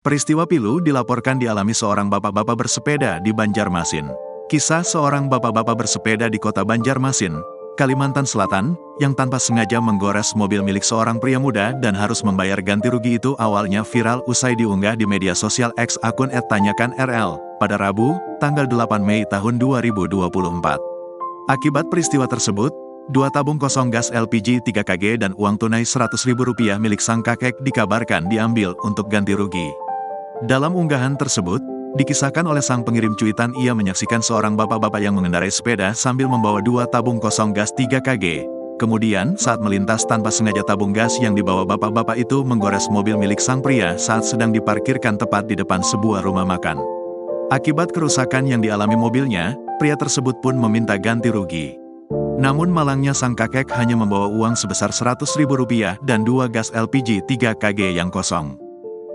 Peristiwa pilu dilaporkan dialami seorang bapak-bapak bersepeda di Banjarmasin. Kisah seorang bapak-bapak bersepeda di kota Banjarmasin, Kalimantan Selatan, yang tanpa sengaja menggores mobil milik seorang pria muda dan harus membayar ganti rugi itu awalnya viral usai diunggah di media sosial X akun @tanyakanrl pada Rabu, tanggal 8 Mei tahun 2024. Akibat peristiwa tersebut, 2 tabung kosong gas LPG 3 kg dan uang tunai Rp100.000 milik sang kakek dikabarkan diambil untuk ganti rugi. Dalam unggahan tersebut, dikisahkan oleh sang pengirim cuitan ia menyaksikan seorang bapak-bapak yang mengendarai sepeda sambil membawa 2 tabung kosong gas 3 kg. Kemudian, saat melintas tanpa sengaja tabung gas yang dibawa bapak-bapak itu menggores mobil milik sang pria saat sedang diparkirkan tepat di depan sebuah rumah makan. Akibat kerusakan yang dialami mobilnya, pria tersebut pun meminta ganti rugi. Namun malangnya sang kakek hanya membawa uang sebesar Rp100.000 dan 2 gas LPG 3 kg yang kosong.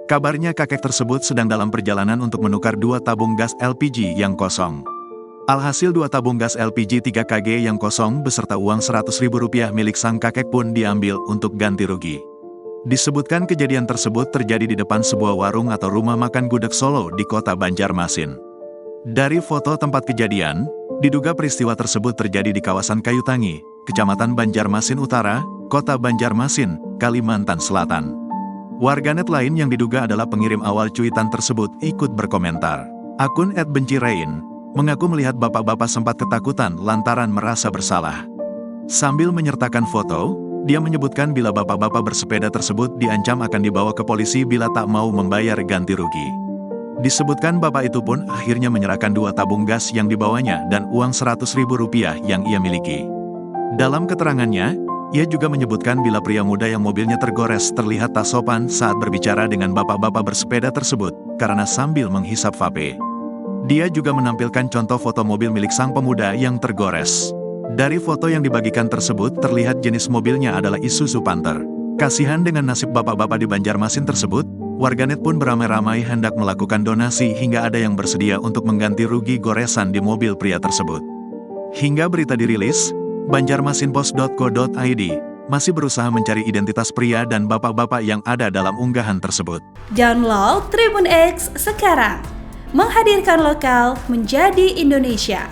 Kabarnya kakek tersebut sedang dalam perjalanan untuk menukar 2 tabung gas LPG yang kosong. Alhasil 2 tabung gas LPG 3 kg yang kosong beserta uang Rp100.000 milik sang kakek pun diambil untuk ganti rugi. Disebutkan kejadian tersebut terjadi di depan sebuah warung atau rumah makan gudeg Solo di kota Banjarmasin. Dari foto tempat kejadian, diduga peristiwa tersebut terjadi di kawasan Kayutangi, Kecamatan Banjarmasin Utara, Kota Banjarmasin, Kalimantan Selatan. Warganet lain yang diduga adalah pengirim awal cuitan tersebut ikut berkomentar. Akun @bencirein mengaku melihat bapak-bapak sempat ketakutan lantaran merasa bersalah. Sambil menyertakan foto, dia menyebutkan bila bapak-bapak bersepeda tersebut diancam akan dibawa ke polisi bila tak mau membayar ganti rugi. Disebutkan bapak itu pun akhirnya menyerahkan 2 tabung gas yang dibawanya dan uang Rp100.000 yang ia miliki. Dalam keterangannya, ia juga menyebutkan bila pria muda yang mobilnya tergores terlihat tak sopan saat berbicara dengan bapak-bapak bersepeda tersebut, karena sambil menghisap vape. Dia juga menampilkan contoh foto mobil milik sang pemuda yang tergores. Dari foto yang dibagikan tersebut terlihat jenis mobilnya adalah Isuzu Panther. Kasihan dengan nasib bapak-bapak di Banjarmasin tersebut, warganet pun beramai-ramai hendak melakukan donasi hingga ada yang bersedia untuk mengganti rugi goresan di mobil pria tersebut. Hingga berita dirilis, banjarmasinpost.co.id masih berusaha mencari identitas pria dan bapak-bapak yang ada dalam unggahan tersebut. Download Tribun X sekarang, menghadirkan lokal menjadi Indonesia.